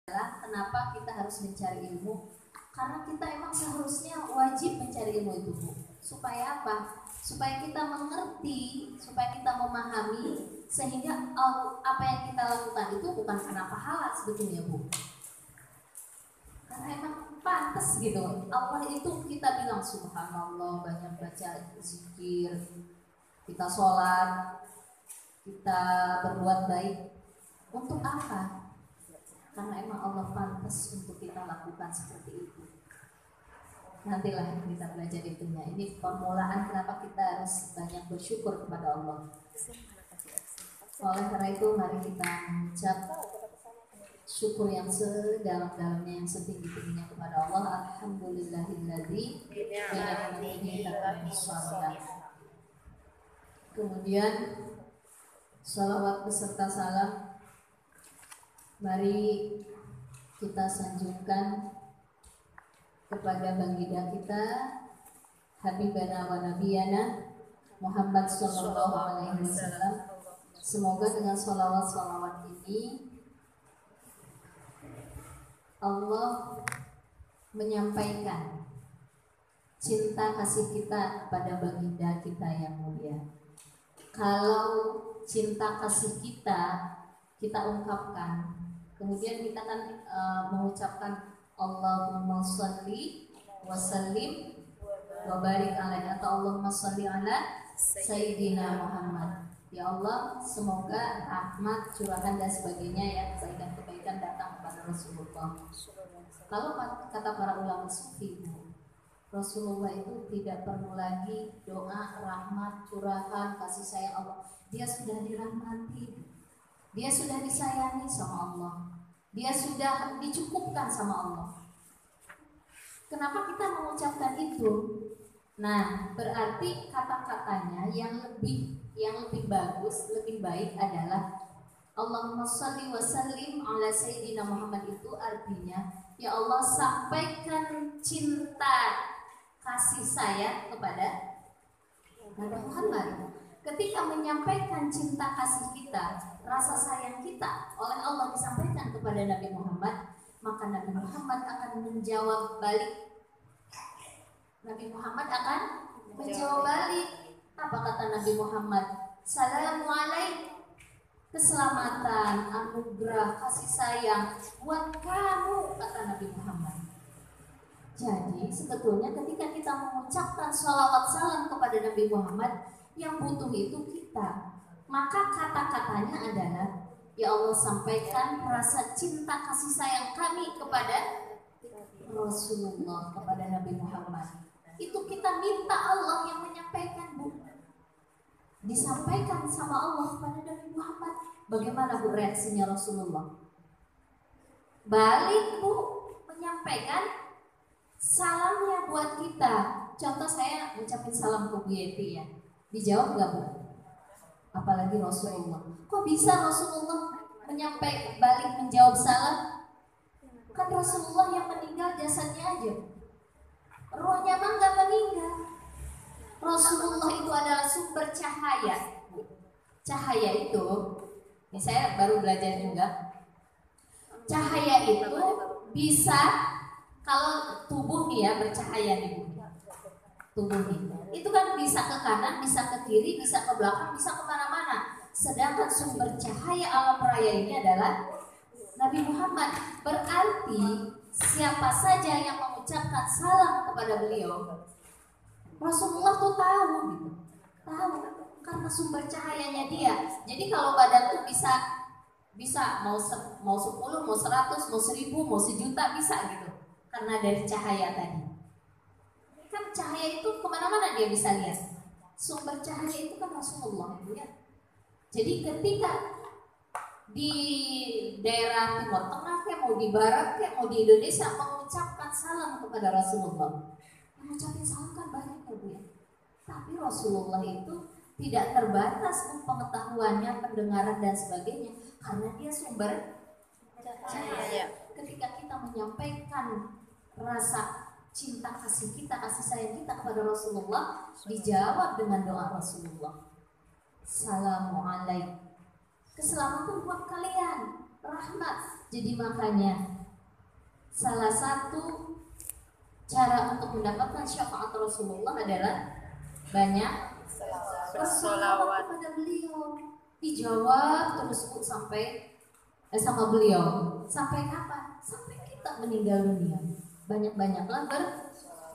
Kenapa kita harus mencari ilmu? Karena kita emang seharusnya wajib mencari ilmu itu, Bu. Supaya apa? Supaya kita mengerti, supaya kita memahami, sehingga apa yang kita lakukan itu bukan karena pahala sebetulnya, Bu. Karena emang pantas gitu. Allah itu kita bilang subhanallah, banyak baca zikir, kita sholat, kita berbuat baik. Untuk apa? Karena emang Allah pantas untuk kita lakukan seperti itu. Nantilah kita belajar itunya. Ini permulaan kenapa kita harus banyak bersyukur kepada Allah. Oleh karena itu mari kita mengucap syukur yang sedalam-dalamnya, yang setinggi-tingginya kepada Allah. Alhamdulillahilladzi bi ni'matihi tatimmu shalihat. Kemudian salawat beserta salam mari kita sanjungkan kepada baginda kita Habibana wa Nabiyana Muhammad sallallahu alaihi wasallam. Semoga dengan salawat-salawat ini Allah menyampaikan cinta kasih kita kepada baginda kita yang mulia. Kalau cinta kasih kita ungkapkan, kemudian kita kan mengucapkan Allahumma sholli wa sallim wa barik alaihi, atau Allahumma sholli ala Sayyidina Muhammad. Ya Allah, semoga rahmat, curahan dan sebagainya ya, kebaikan-kebaikan datang kepada Rasulullah. Kalau kata para ulama sufi, Rasulullah itu tidak perlu lagi doa rahmat, curahan, kasih sayang Allah. Dia sudah dirahmati, dia sudah disayangi sama Allah, dia sudah dicukupkan sama Allah. Kenapa kita mengucapkan itu? Nah, berarti kata-katanya yang lebih bagus, lebih baik adalah Allahumma sholli wa sallim ala Sayyidina Muhammad. Itu artinya, ya Allah, sampaikan cinta kasih sayang kepada Nabi Muhammad. Ketika menyampaikan cinta kasih kita, rasa sayang kita oleh Allah disampaikan kepada Nabi Muhammad, maka Nabi Muhammad akan menjawab balik. Nabi Muhammad akan menjawab balik. Apa kata Nabi Muhammad? Assalamualaikum, keselamatan, anugerah, kasih sayang buat kamu, kata Nabi Muhammad. Jadi sebetulnya ketika kita mengucapkan sholawat salam kepada Nabi Muhammad, yang butuh itu kita. Maka kata-katanya adalah, ya Allah, sampaikan rasa cinta kasih sayang kami kepada Rasulullah, kepada Nabi Muhammad. Itu kita minta Allah yang menyampaikan, Bu. Disampaikan sama Allah kepada Nabi Muhammad. Bagaimana, Bu, reaksinya Rasulullah? Balik, Bu, menyampaikan salamnya buat kita. Contoh, saya ucapin salam ke Bu Yeti ya, dijawab gak, Bu? Apalagi Rasulullah. Kok bisa Rasulullah menyampaikan balik menjawab salam? Kan Rasulullah yang meninggal jasadnya aja, rohnya mah gak meninggal. Rasulullah itu adalah sumber cahaya. Cahaya itu, ini saya baru belajar juga. Cahaya itu bisa, kalau tubuh nih ya, bercahaya nih Bu, tubuh nih, itu kan bisa ke kanan, bisa ke kiri, bisa ke belakang, bisa kemana-mana. Sedangkan sumber cahaya alam raya ini adalah Nabi Muhammad. Berarti siapa saja yang mengucapkan salam kepada beliau, Rasulullah tuh tahu gitu, tahu karena sumber cahayanya dia. Jadi kalau badan tuh bisa mau 10, mau 100, mau 1000, mau sejuta bisa gitu, karena dari cahaya tadi. Kan cahaya itu kemana-mana dia bisa lihat. Sumber cahaya itu kan Rasulullah ya. Jadi ketika di daerah Timur Tengah, kayak mau di Barat, kayak mau di Indonesia, mengucapkan salam kepada Rasulullah, mengucapkan salam kan banyak ya, Bu ya. Tapi Rasulullah itu tidak terbatas pengetahuannya, pendengaran dan sebagainya, karena dia sumber cahaya. Ketika kita menyampaikan rasa cinta kasih kita, kasih sayang kita kepada Rasulullah, dijawab dengan doa Rasulullah. Assalamualaikum, keselamatan buat kalian, rahmat, Jadi makanya salah satu cara untuk mendapatkan syafaat Rasulullah adalah banyak bersolawat kepada beliau. Dijawab terus sampai sama beliau. Sampai kapan? Sampai kita meninggal dunia. Banyak-banyaklah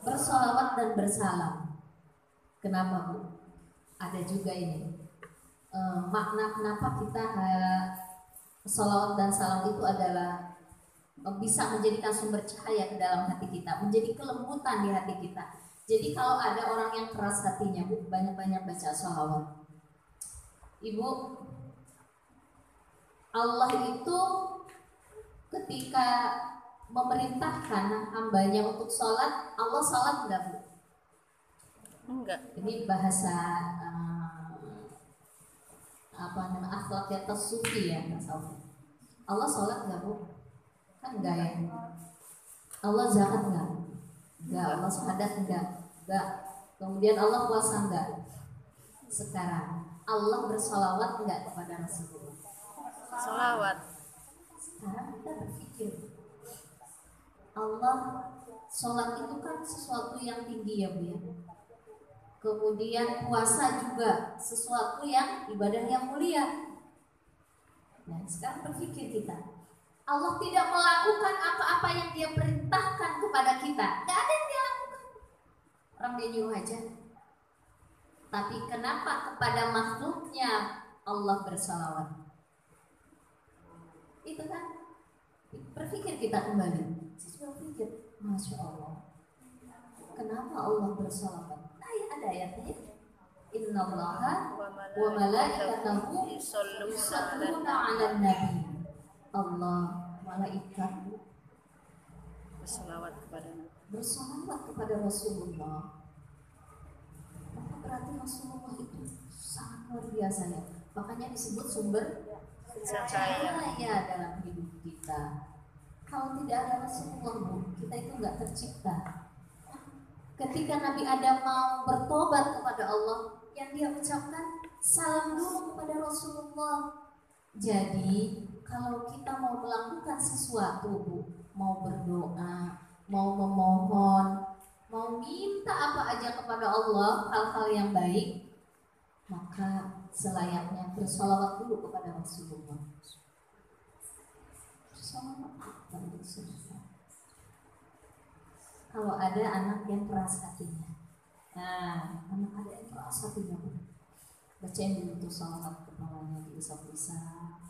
bersolawat dan bersalam. Kenapa, Bu? Ada juga ini makna kenapa kita solawat dan salam itu adalah bisa menjadikan sumber cahaya ke dalam hati kita, menjadi kelembutan di hati kita. Jadi kalau ada orang yang keras hatinya, Bu, banyak-banyak baca sholawat. Ibu, Allah itu ketika memerintahkan hambanya untuk sholat, Allah sholat enggak, Bu? Enggak. Ini bahasa akhlaknya sufi ya, Allah sholat enggak, Bu? Kan enggak ya. Allah zakat enggak? Enggak. Allah syahadat enggak? Enggak. Kemudian Allah puasa enggak? Sekarang Allah bersolawat enggak kepada Rasulullah? Solawat. Sekarang kita berpikir, Allah sholat itu kan sesuatu yang tinggi ya, Bu ya. Kemudian puasa juga sesuatu yang ibadah yang mulia. Nah, sekarang berpikir kita, Allah tidak melakukan apa-apa yang Dia perintahkan kepada kita. Tidak ada yang Dia lakukan. Orang Dia nyuruh aja. Tapi kenapa kepada makhluknya Allah bersalawat? Itu kan. Berpikir kita kembali. Saya berpikir, Masya Allah, kenapa Allah bersalawat? Nah, ya ada ayatnya. Innallaha wa malaikatahu yusholluna 'alan nabi. Allah, malaikat bersalawat kepada Rasulullah. Maka berarti Rasulullah itu sangat luar biasa ya. Makanya disebut sumber cahaya dalam hidup kita. Kalau tidak ada Rasulullah, Bu, kita itu nggak tercipta. Ketika Nabi Adam mau bertobat kepada Allah, yang dia ucapkan salam dulu kepada Rasulullah. Jadi kalau kita mau melakukan sesuatu, Bu, mau berdoa, mau memohon, mau minta apa aja kepada Allah, hal-hal yang baik, maka selayaknya bersalawat dulu kepada Rasulullah. Kalau ada anak yang keras hatinya, anak ada yang keras hatinya, bacain dulu tuh salawat kepalanya, diusap-usap.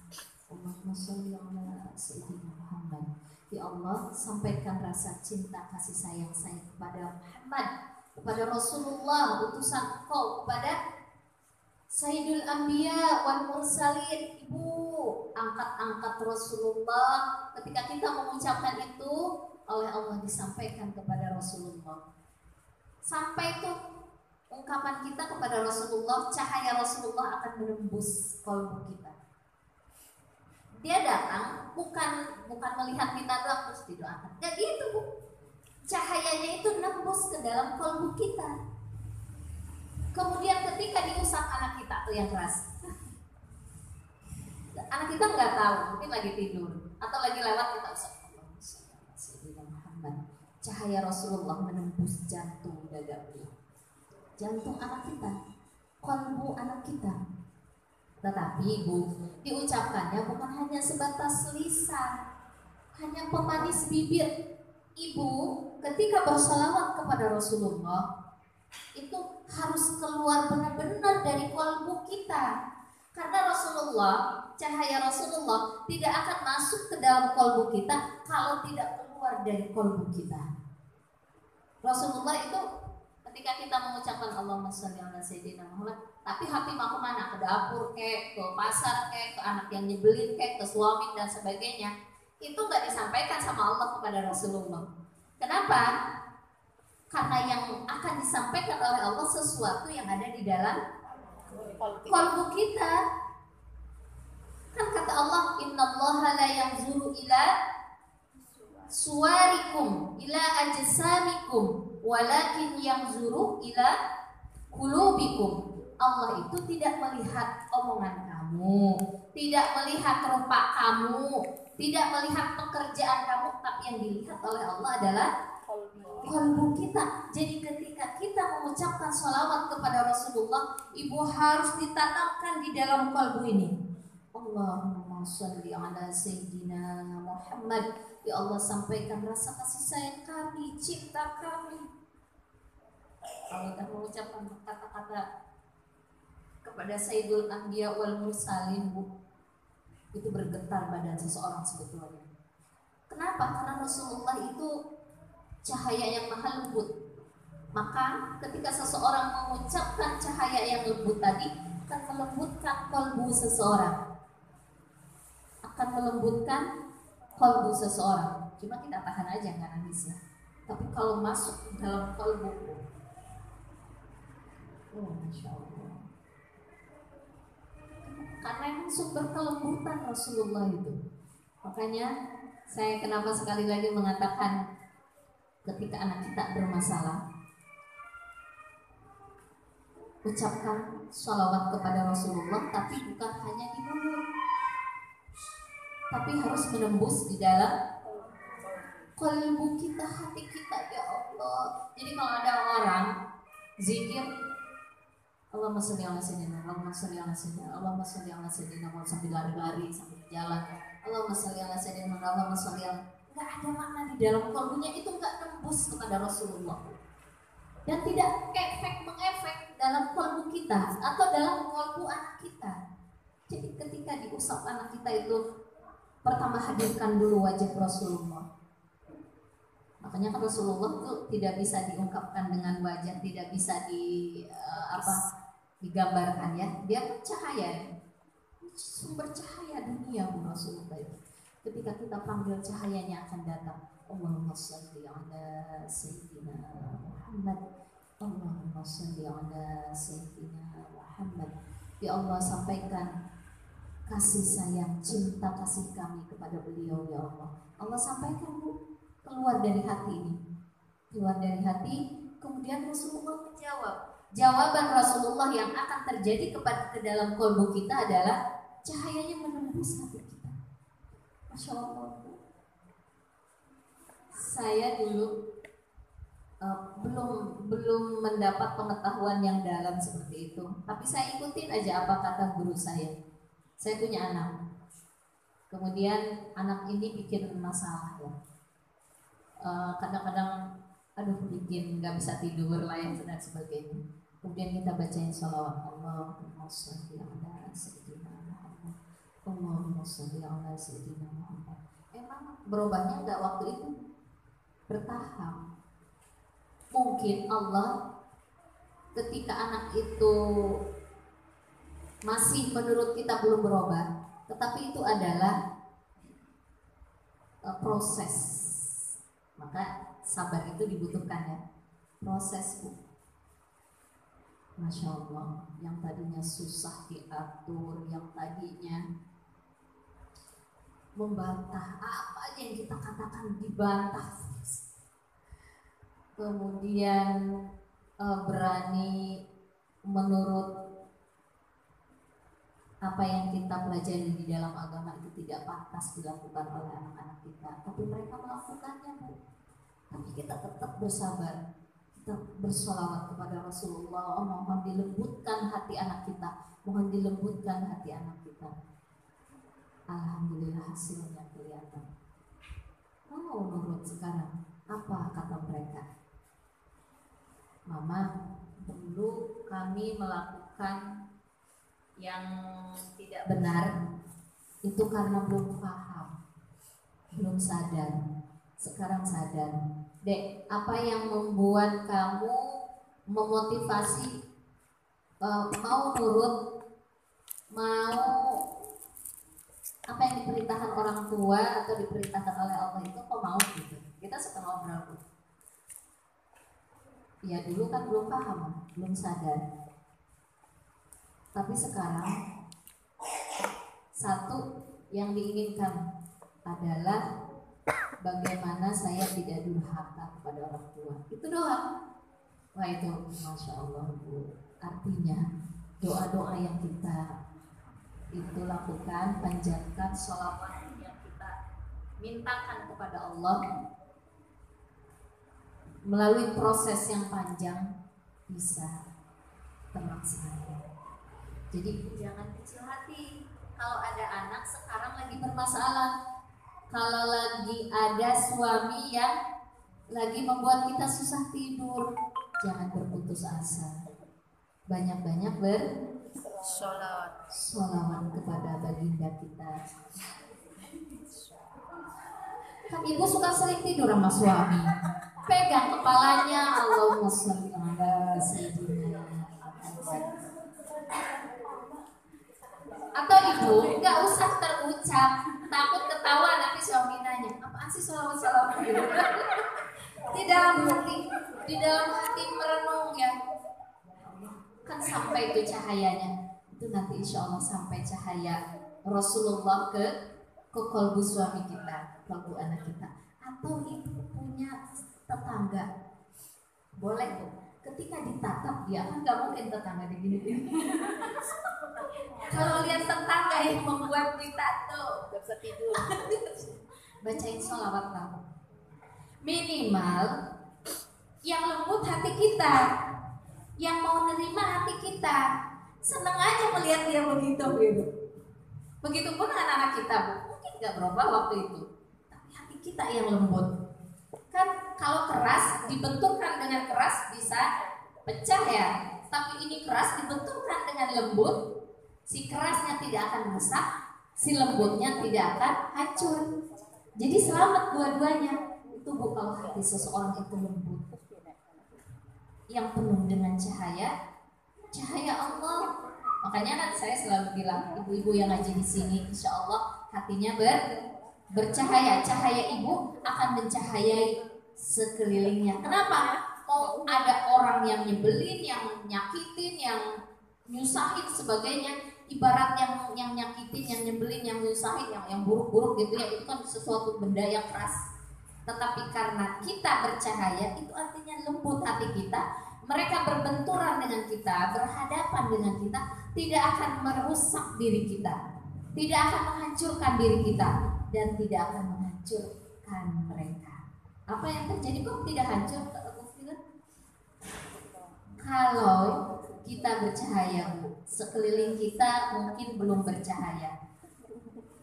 Allahumma sholli ala sayyidina Muhammad. Ya Allah, sampaikan rasa cinta kasih sayang saya kepada Muhammad, kepada Rasulullah, utusan Engkau, kepada Sayyidul Anbiya wal Mursalin. Ibu, angkat-angkat Rasulullah. Ketika kita mengucapkan itu, oleh Allah disampaikan kepada Rasulullah. Sampai itu ungkapan kita kepada Rasulullah, cahaya Rasulullah akan menembus kalbu kita. Dia datang bukan melihat kita doang terus didoakan. Enggak gitu, Bu. Cahayanya itu nembus ke dalam kalbu kita. Kemudian ketika diusap anak kita tuh yang keras, anak kita nggak tahu, mungkin lagi tidur atau lagi lewat, kita usap. Cahaya Rasulullah menembus jantung dada beliau, jantung anak kita, kalbu anak kita. Tetapi Ibu, diucapkannya bukan hanya sebatas lisan, hanya pemanis bibir. Ibu ketika bersalawat kepada Rasulullah itu harus keluar benar-benar dari kalbu kita. Karena Rasulullah, cahaya Rasulullah tidak akan masuk ke dalam kalbu kita kalau tidak keluar dari kalbu kita. Rasulullah itu ketika kita mengucapkan Allahumma sholli ala sayyidina Muhammad, tapi hati mau kemana? Ke dapur kek, ke pasar kek, ke anak yang nyebelin kek, ke suami dan sebagainya. Itu nggak disampaikan sama Allah kepada Rasulullah. Kenapa? Karena yang akan disampaikan oleh Allah sesuatu yang ada di dalam kalbu kita. Kan kata Allah, innallaha la yanzuru ila suwarikum ila ajsamikum walakin yanzuru ila qulubikum. Allah itu tidak melihat omongan kamu, tidak melihat rupa kamu, Tidak melihat pekerjaan kamu, tapi yang dilihat oleh Allah adalah kalbu kita. Jadi ketika kita mengucapkan sholawat kepada Rasulullah, ibu harus ditanamkan di dalam kalbu ini. Allahumma sholli ala sayyidina Muhammad. Ya Allah, sampaikan rasa kasih sayang kami, cinta kami. Kalau kita mengucapkan kata-kata kepada Sayyidul Anbiya wal Mursalin, Bu, itu bergetar badan seseorang sebetulnya. Kenapa? Karena Rasulullah itu cahaya yang maha lembut. Maka ketika seseorang mengucapkan cahaya yang lembut tadi, akan melembutkan kalbu seseorang. Akan melembutkan kalbu seseorang. Cuma kita tahan aja nggak nangisnya. Tapi kalau masuk dalam kalbu, oh Masya Allah. Karena emang sumber kelembutan Rasulullah itu. Makanya saya kenapa sekali lagi mengatakan ketika anak kita bermasalah, ucapkan sholawat kepada Rasulullah, tapi bukan hanya di mulut, tapi harus menembus di dalam kalbu kita, hati kita. Ya Allah. Jadi kalau ada orang zikir Allahumma sholli ala sayyidina, Allahumma sholli ala sayyidina, Allahumma sholli ala sayyidina, mau sambil lari-lari sambil jalan, Allahumma sholli ala sayyidina, Allahumma sholli ala, nggak ada makna di dalam kalbunya, itu nggak tembus kepada Rasulullah dan tidak mengefek dalam kalbu kita atau dalam kalbu anak kita. Jadi ketika diusap anak kita itu, pertama hadirkan dulu wajah Rasulullah. Makanya kan Rasulullah itu tidak bisa diungkapkan dengan wajah, tidak bisa digambarkan ya. Dia kan cahaya, sumber cahaya dunia Bu Rasulullah itu. Ketika kita panggil, cahayanya akan datang. Allahumma sholli ala sayyidina Muhammad. Allahumma sholli ala sayyidina Muhammad. Ya Allah, sampaikan kasih sayang, cinta kasih kami kepada beliau ya Allah. Allah sampaikan Bu, keluar dari hati ini, keluar dari hati. Kemudian Rasulullah menjawab. Jawaban Rasulullah yang akan terjadi ke dalam kalbu kita adalah cahayanya menembus hati kita. Masya Allah. Saya dulu belum mendapat pengetahuan yang dalam seperti itu, tapi saya ikutin aja apa kata guru saya. Saya punya anak, kemudian anak ini bikin masalah ya. Kadang-kadang bikin nggak bisa tidur lah ya dan sebagainya. Kemudian kita bacain sholawat, Allahumma sholli ala sayyidina Muhammad, Allahumma sholli ala sayyidina Muhammad. Emang berubahnya nggak waktu itu? Bertahap. Mungkin Allah ketika anak itu masih menurut kita belum berubah, tetapi itu adalah proses. Maka sabar itu dibutuhkan ya, proses Bu. Masya Allah, yang tadinya susah diatur, yang tadinya membantah, apa aja yang kita katakan dibantah. Kemudian berani menurut apa yang kita pelajari di dalam agama itu tidak pantas dilakukan oleh anak-anak kita, tapi mereka melakukannya Bu. Tapi kita tetap bersabar, kita bersolawat kepada Rasulullah. Mohon dilembutkan hati anak kita, mohon dilembutkan hati anak kita. Alhamdulillah hasilnya kelihatan. Mau nurut sekarang, apa kata mereka? Mama, dulu kami melakukan yang tidak benar itu karena belum paham, belum sadar. Sekarang sadar. Dek, apa yang membuat kamu memotivasi mau nurut, mau apa yang diperintahkan orang tua atau diperintahkan oleh Allah itu kok mau gitu? Kita suka ngobrol. Ya dulu kan belum paham, belum sadar. Tapi sekarang satu yang diinginkan adalah bagaimana saya tidak durhaka kepada orang tua. Itu doang. Wah itu Masya Allah Bu. Artinya doa-doa yang kita itu lakukan, panjatkan, sholawat yang kita mintakan kepada Allah, melalui proses yang panjang bisa terlaksana. Jadi jangan kecil hati. Kalau ada anak sekarang lagi bermasalah, kalau lagi ada suami yang lagi membuat kita susah tidur, jangan berputus asa. Banyak-banyak bersolawat kepada baginda kita. Kan ibu suka sering tidur sama suami, pegang kepalanya, Allahumma sholli ala sayyidina Muhammad. Atau ibu nggak usah terucap, takut ketawa nanti suami nanya, apaan sih sholawat gitu. Di dalam hati merenung ya, kan sampai itu cahayanya, itu nanti insya Allah sampai cahaya Rasulullah ke kolbu suami kita, kolbu anak kita. Atau ibu punya tetangga, boleh tuh, ketika ditatap dia kan nggak mungkin tetangga digini-gini. Kalau lihat tetangga yang membuat kita tuh Gak bisa tidur. bacain sholawat kamu. Minimal yang lembut hati kita, yang mau nerima hati kita, seneng aja melihat dia begitu gitu. Begitupun anak-anak kita, Bu, mungkin nggak berubah waktu itu, tapi hati kita yang lembut. Kan kalau keras dibenturkan dengan keras bisa pecah ya, tapi ini keras dibenturkan dengan lembut, si kerasnya tidak akan rusak, si lembutnya tidak akan hancur. Jadi selamat dua-duanya. Itu Bu, kalau hati seseorang itu lembut, yang penuh dengan cahaya Allah. Makanya kan saya selalu bilang, ibu-ibu yang ngaji di sini, insya Allah hatinya bercahaya. Cahaya ibu akan mencahayai sekelilingnya. Kenapa? Mau ada orang yang nyebelin, yang nyakitin, yang nyusahin sebagainya, ibarat yang nyakitin, yang nyebelin, yang nyusahin, yang buruk-buruk gitu ya, itu kan sesuatu benda yang keras. Tetapi karena kita bercahaya, itu artinya lembut hati kita. Mereka berbenturan dengan kita, berhadapan dengan kita, tidak akan merusak diri kita, tidak akan menghancurkan diri kita, dan tidak akan menghancurkan mereka. Apa yang terjadi kok tidak hancur? Kalau kita bercahaya, sekeliling kita mungkin belum bercahaya,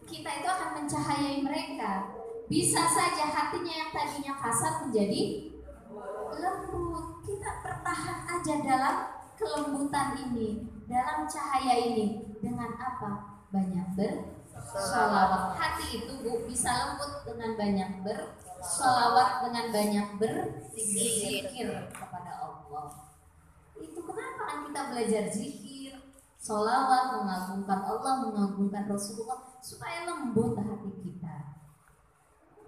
kita itu akan mencahayai mereka. Bisa saja hatinya yang tadinya kasar menjadi lembut. Kita bertahan aja dalam kelembutan ini, dalam cahaya ini. Dengan apa? Banyak bersolawat. Hati itu Bu bisa lembut dengan banyak bersolawat, dengan banyak berzikir kepada Allah. Itu kenapa kan kita belajar zikir, solawat, mengagungkan Allah, mengagungkan Rasulullah, supaya lembut hati kita.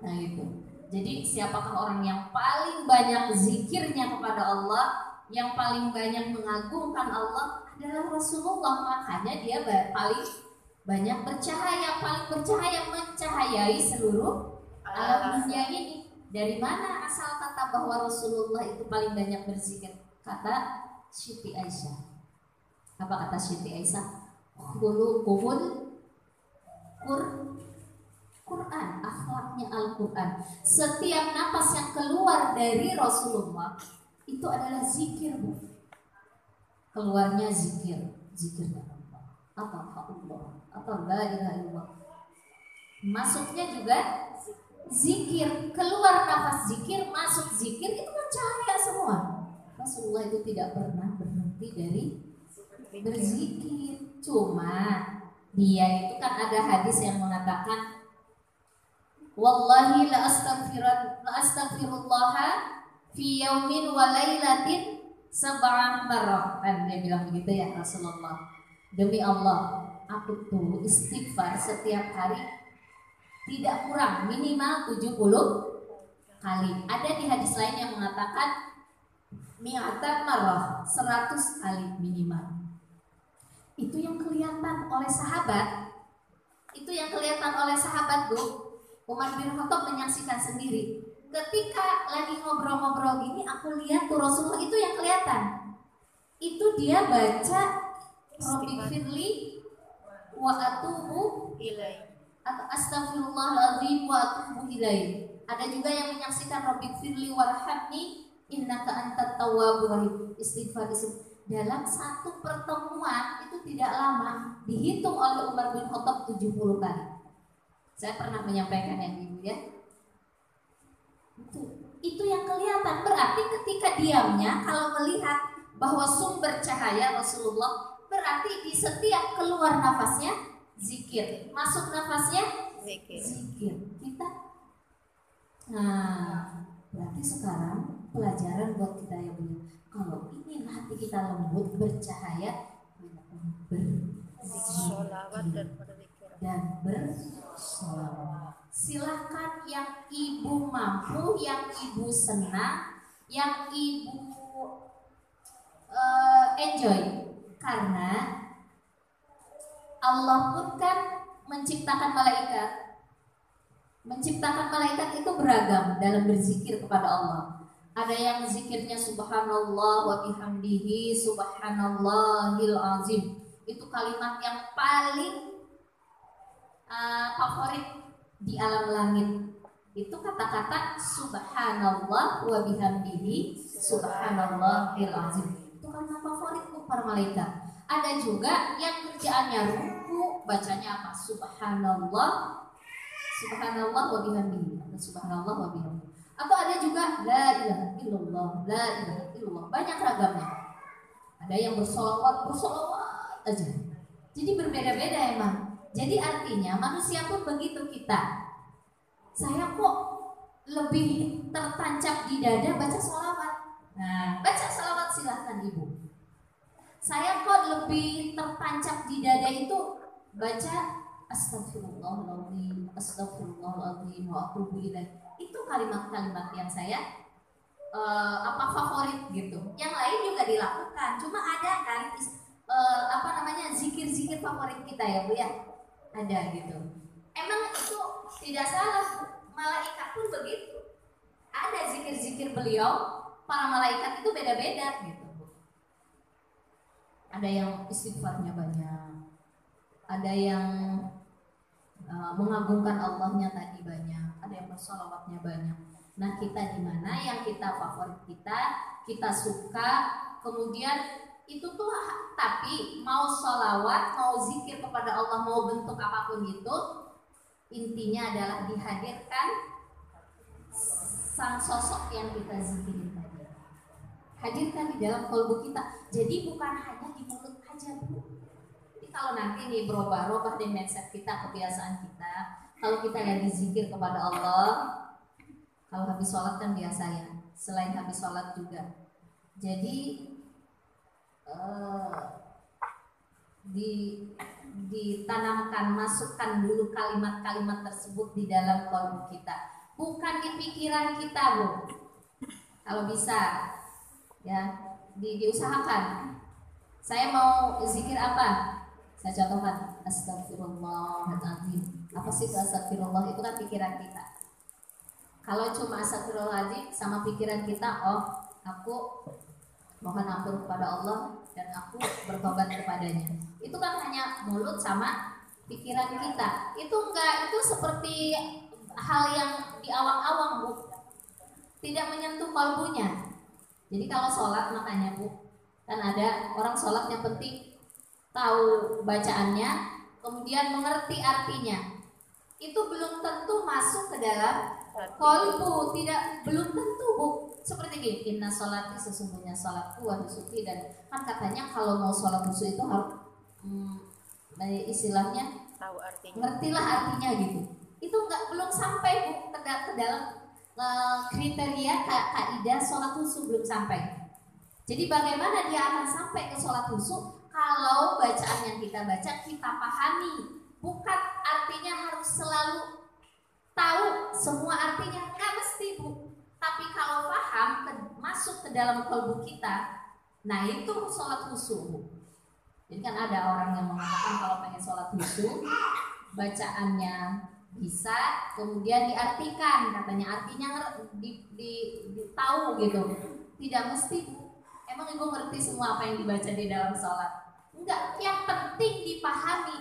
Nah itu. Jadi siapakah orang yang paling banyak zikirnya kepada Allah, yang paling banyak mengagungkan Allah, adalah Rasulullah. Makanya dia paling banyak bercahaya, paling bercahaya, mencahayai seluruh alam dunia ini. Dari mana asal kata bahwa Rasulullah itu paling banyak berzikir? Kata Siti Aisyah. Apa kata Siti Aisyah? Khuluquhul Quran, akhlaknya Al-Quran. Setiap napas yang keluar dari Rasulullah itu adalah zikir, Bu. Keluarnya zikirnya Allah, atau Allah, atau la ilaha illallah. Masuknya juga zikir, keluar nafas zikir, masuk zikir, itu kan cahaya semua. Rasulullah itu tidak pernah berhenti dari berzikir. Cuma dia itu kan ada hadis yang mengatakan, wallahi la astaghfirullah fi yaumin wa lailatin sab'an marrah. Kan dia bilang begitu ya Rasulullah. Demi Allah, aku tuh istighfar setiap hari tidak kurang minimal 70 kali. Ada di hadis lain yang mengatakan mi'atan marrah, 100 kali minimal. Itu yang kelihatan oleh sahabat. Itu yang kelihatan oleh sahabat, Bu. Umar bin Khattab menyaksikan sendiri. Ketika lagi ngobrol-ngobrol gini, aku lihat tuh Rasulullah itu yang kelihatan. Itu dia baca Rabbi firli wa atubu atau astagfirullahaladzim wa atubu ilaih. Ada juga yang menyaksikan Rabbighfirli warhamni innaka antat tawwabur rahim. Istighfar dalam satu pertemuan itu tidak lama, dihitung oleh Umar bin Khattab 70 kali. Saya pernah menyampaikan yang Ibu ya. Itu yang kelihatan. Berarti ketika diamnya, kalau melihat bahwa sumber cahaya Rasulullah, berarti di setiap keluar nafasnya zikir, masuk nafasnya zikir. Kita, nah berarti sekarang pelajaran buat kita ya Bu. Kalau ingin hati kita lembut, bercahaya, bersolawat dan bersolawat. Silahkan yang Ibu mampu, yang Ibu senang, yang Ibu enjoy. Karena Allah pun kan menciptakan malaikat. Menciptakan malaikat itu beragam dalam berzikir kepada Allah. Ada yang zikirnya subhanallah wa bihamdihi subhanallahil azim. Itu kalimat yang paling favorit di alam langit. Itu kata-kata subhanallah wa bihamdihi subhanallahil azim. Itu kalimat favorit para malaikat. Ada juga yang kerjaannya ruku, bacanya apa? Subhanallah wa bihamdihi atau subhanallah wa bihamdihi. Atau ada juga la ilaha illallah, la ilaha illallah. Banyak ragamnya. Ada yang bersolawat aja. Jadi berbeda-beda emang. Jadi artinya manusia pun begitu kita. Saya kok lebih tertancap di dada baca sholawat. Nah, baca sholawat silahkan Ibu. Saya kok lebih tertancap di dada itu baca astagfirullahaladzim, astagfirullahaladzim wa atubu ilaih. Itu kalimat-kalimat yang saya favorit gitu. Yang lain juga dilakukan. Cuma ada kan zikir-zikir favorit kita ya Bu ya. Ada gitu. Emang itu tidak salah. Malaikat pun begitu. Ada zikir-zikir beliau. Para malaikat itu beda-beda gitu. Ada yang istighfarnya banyak, ada yang mengagungkan Allahnya tadi banyak, ada yang bersolawatnya banyak. Nah kita di mana yang kita favorit kita suka, kemudian itu tuh. Tapi mau solawat, mau zikir kepada Allah, mau bentuk apapun itu, intinya adalah dihadirkan sang sosok yang kita zikirin tadi. Hadirkan di dalam kalbu kita. Jadi bukan hanya di mulut aja Bu. Jadi kalau nanti nih berubah di mindset kita, kebiasaan kita, kalau kita lagi zikir kepada Allah, kalau habis sholat kan biasa ya, selain habis sholat juga. Jadi ditanamkan, masukkan dulu kalimat-kalimat tersebut di dalam kalbu kita, bukan di pikiran kita Bu. Kalau bisa ya diusahakan. Saya mau zikir apa? Saya contohkan astagfirullahaladzim. Apa sih astagfirullah? Itu kan pikiran kita. Kalau cuma astagfirullahaladzim sama pikiran kita, oh aku mohon ampun kepada Allah dan aku bertobat kepadanya. Itu kan hanya mulut sama pikiran kita. Itu enggak, itu seperti hal yang di awang-awang Bu. Tidak menyentuh kalbunya. Jadi kalau sholat makanya Bu, kan ada orang sholat yang penting tahu bacaannya, kemudian mengerti artinya. Itu belum tentu masuk ke dalam qalbu, belum tentu Bu. Seperti gini, inna sholati, sesungguhnya sholatku wa nusuki, dan kan katanya kalau mau sholat khusyuk itu harus istilahnya tahu artinya. Ngertilah artinya gitu. Itu belum sampai Bu ke dalam kriteria kaidah sholat khusyuk, belum sampai. Jadi bagaimana dia akan sampai ke sholat khusyuk kalau bacaan yang kita baca kita pahami, bukan artinya harus selalu tahu semua artinya, nggak mesti Bu. Tapi kalau paham masuk ke dalam kalbu kita, nah itu sholat khusyuk Bu. Jadi kan ada orang yang mengatakan kalau pengen sholat khusyuk bacaannya bisa, kemudian diartikan, katanya artinya tahu gitu. Tidak mesti Bu. Emang Ibu ngerti semua apa yang dibaca di dalam sholat? Enggak, yang penting dipahami.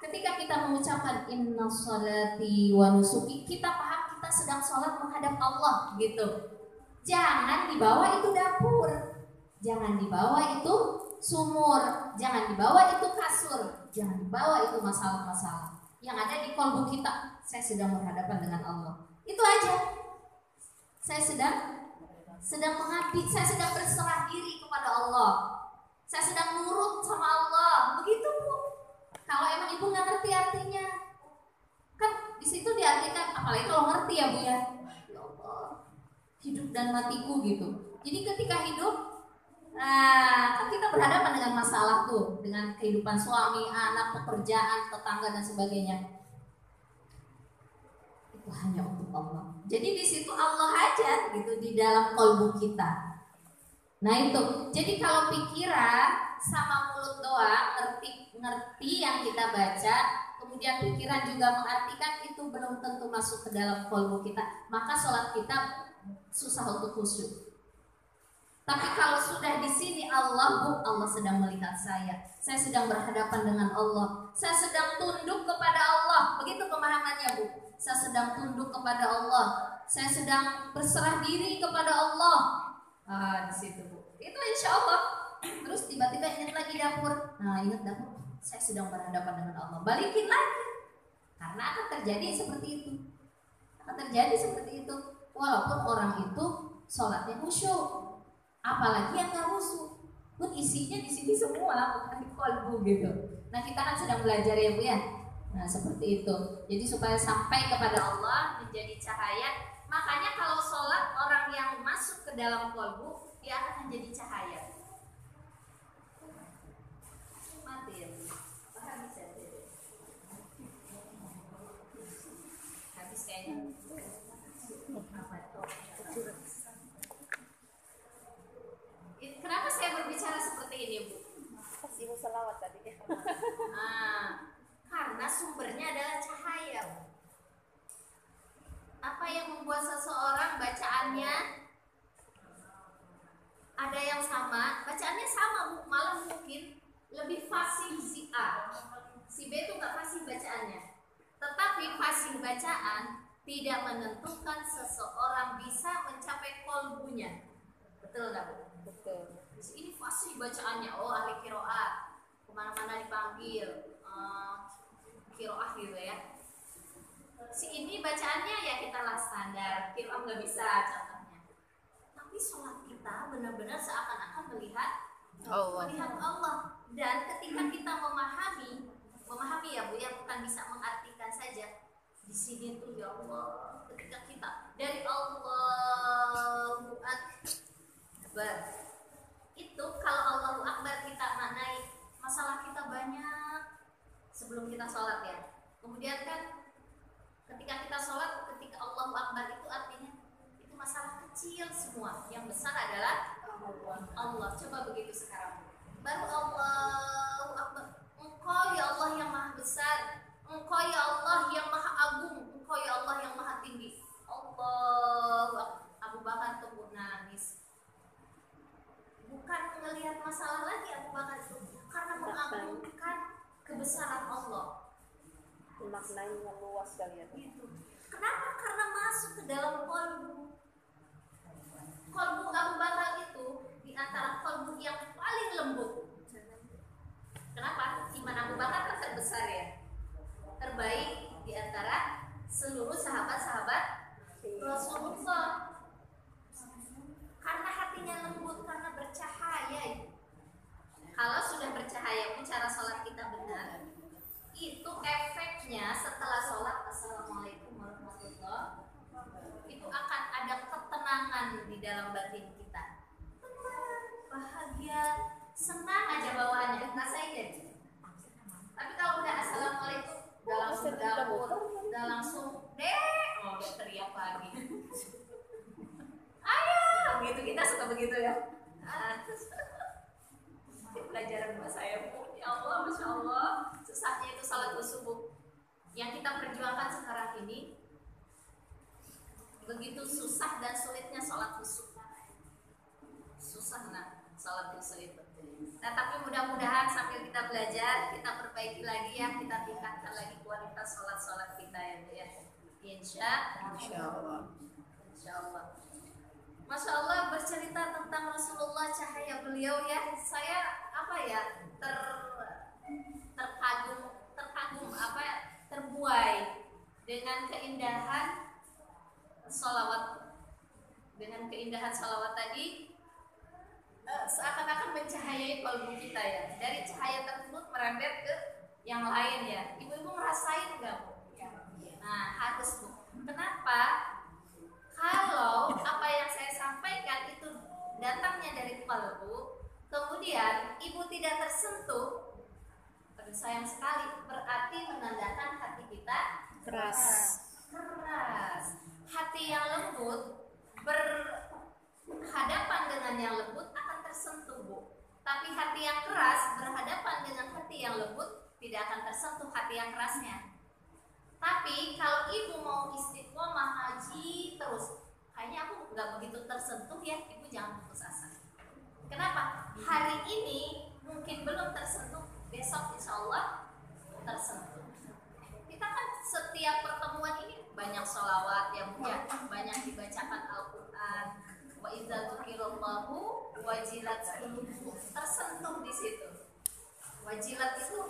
Ketika kita mengucapkan inna sholati wa nusuki, kita paham kita sedang sholat menghadap Allah gitu. Jangan dibawa itu dapur, jangan dibawa itu sumur, jangan dibawa itu kasur, jangan dibawa itu masalah-masalah yang ada di kalbu kita. Saya sedang berhadapan dengan Allah. Itu aja. Saya sedang mengabdi, saya sedang berserah diri kepada Allah. Saya sedang nurut sama Allah. Begitu, Bu. Kalau emang Ibu nggak ngerti artinya, kan di situ diartikan, apalagi kalau ngerti ya, Bu ya. Ya Allah, hidup dan matiku gitu. Jadi ketika hidup, nah, kan kita berhadapan dengan masalah tuh, dengan kehidupan suami, anak, pekerjaan, tetangga dan sebagainya. Itu hanya untuk Allah. Jadi di situ Allah aja gitu di dalam kalbu kita. Nah itu. Jadi kalau pikiran sama mulut doang ngerti yang kita baca, kemudian pikiran juga mengartikan, itu belum tentu masuk ke dalam kalbu kita. Maka sholat kita susah untuk khusyuk. Tapi kalau sudah di sini Allah, Bu, Allah sedang melihat saya sedang berhadapan dengan Allah, saya sedang tunduk kepada Allah. Begitu pemahamannya, Bu. Saya sedang tunduk kepada Allah, saya sedang berserah diri kepada Allah. Di situ, Bu. Itu insya Allah. Terus tiba-tiba ingat lagi dapur. Nah, ingat dapur, saya sedang berhadapan dengan Allah. Balikin lagi. Karena akan terjadi seperti itu. Akan terjadi seperti itu. Walaupun orang itu sholatnya khusyuk, apalagi yang nggak khusyuk, pun isinya di sini semua, bukan di kalbu gitu. Nah, kita kan sedang belajar ya, Bu ya. Nah, seperti itu. Jadi supaya sampai kepada Allah menjadi cahaya. Makanya kalau sholat orang yang masuk ke dalam kalbu, dia akan menjadi cahaya. Mati ya, habis ya. Habis kayaknya. Kenapa saya berbicara seperti ini, Bu? Ibu selawat tadi. Karena sumbernya adalah cahaya. Apa yang membuat seseorang bacaannya ada yang sama, bacaannya sama, Bu, malah mungkin lebih fasih si A, si B itu nggak fasih bacaannya. Tetapi fasih bacaan tidak menentukan seseorang bisa mencapai kolbunya. Betul nggak, Bu? Betul. Ini fasih bacaannya, oh ahli kiroat, kemana-mana dipanggil. Kiroah gitu ya. Si ini bacaannya ya kita lah standar, kiroah nggak bisa contohnya. Tapi sholat kita benar-benar seakan-akan melihat Allah. Dan ketika kita memahami ya, Bu ya, bukan bisa mengartikan saja. Di sini tuh ya Allah, ketika kita dari Allahu Akbar, itu kalau Allahu Akbar kita maknai masalah kita banyak sebelum kita sholat ya. Kemudian kan ketika kita sholat, ketika Allahu Akbar itu artinya itu masalah kecil semua. Yang besar adalah Allah. Coba begitu sekarang. Baru Allahu Akbar. Engkau ya Allah yang maha besar. Engkau ya Allah yang maha agung. Engkau ya Allah yang maha tinggi. Allahu Akbar. Abu Bakar tuh nangis. Bukan melihat masalah lagi Abu Bakar itu, karena mengagungkan kebesaran Allah. Maknanya luas kali ya. Gitu. Kenapa? Karena masuk ke dalam kalbu. Kalbu Abu Bakar itu di antara kalbu yang paling lembut. Kenapa? Iman Abu Bakar kan terbesar ya, terbaik di antara seluruh sahabat-sahabat Rasulullah. Karena hatinya lembut, karena bercahaya. Kalau sudah bercahaya, cara sholat kita benar, itu efeknya setelah sholat assalamualaikum warahmatullahi wabarakatuh, itu akan ada ketenangan di dalam batin kita. Tenang, bahagia, senang aja bawaannya, rasain deh. Tapi kalau udah assalamualaikum, udah langsung dapur, udah langsung udah teriak lagi. Ayo, gitu, kita suka begitu ya. Pelajaran buat saya, Bu. Ya Allah, Masya Allah, susahnya itu salat subuh yang kita perjuangkan sekarang ini. Begitu susah dan sulitnya salat subuh. Susah nah salat subuh itu. Nah, tapi mudah-mudahan sambil kita belajar, kita perbaiki lagi ya, kita tingkatkan lagi kualitas sholat kita ya, Bu ya. Insya Allah. Masya Allah, bercerita tentang Rasulullah, cahaya beliau ya, saya terkagum terbuai dengan keindahan sholawat tadi. Seakan-akan mencahayai kalbu kita ya. Dari cahaya tersebut merembet ke yang lain ya. Ibu-ibu ngerasain nggak, Bu? Nah, harus, Bu. Kenapa? Kalau apa yang saya sampaikan itu datangnya dari kalbu, kemudian ibu tidak tersentuh, sayang sekali, berarti menandakan hati kita keras. Hati yang lembut berhadapan dengan yang lembut akan tersentuh, Bu. Tapi hati yang keras berhadapan dengan hati yang lembut tidak akan tersentuh hati yang kerasnya. Tapi kalau ibu mau istiqomah haji terus, kayaknya aku nggak begitu tersentuh ya, ibu jangan putus asa. Kenapa? Hari ini mungkin belum tersentuh, besok insya Allah tersentuh. Kita kan setiap pertemuan ini banyak sholawat yang banyak dibacakan Al-Quran. Wa idza dzukirallahu wajilat qulubuhum, tersentuh di situ. Wajilat itu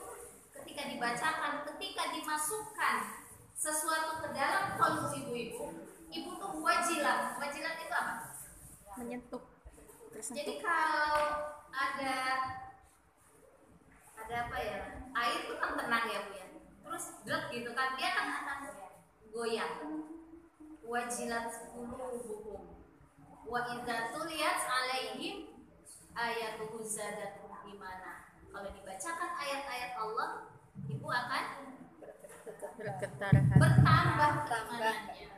ketika dibacakan, ketika dimasukkan sesuatu ke dalam kalbu ibu tuh wajilat. Wajilat itu apa? Menyentuh. Tersentuh. Jadi kalau ada apa ya? Air itu kan tenang ya, Bu ya. Terus drop gitu kan, dia kan akan goyang. Wajilat qulubuhum wa idza tuliyat alaihim ayatuhu zadatuhum imana. Kalau dibacakan ayat-ayat Allah, ibu akan bertambah keimanannya.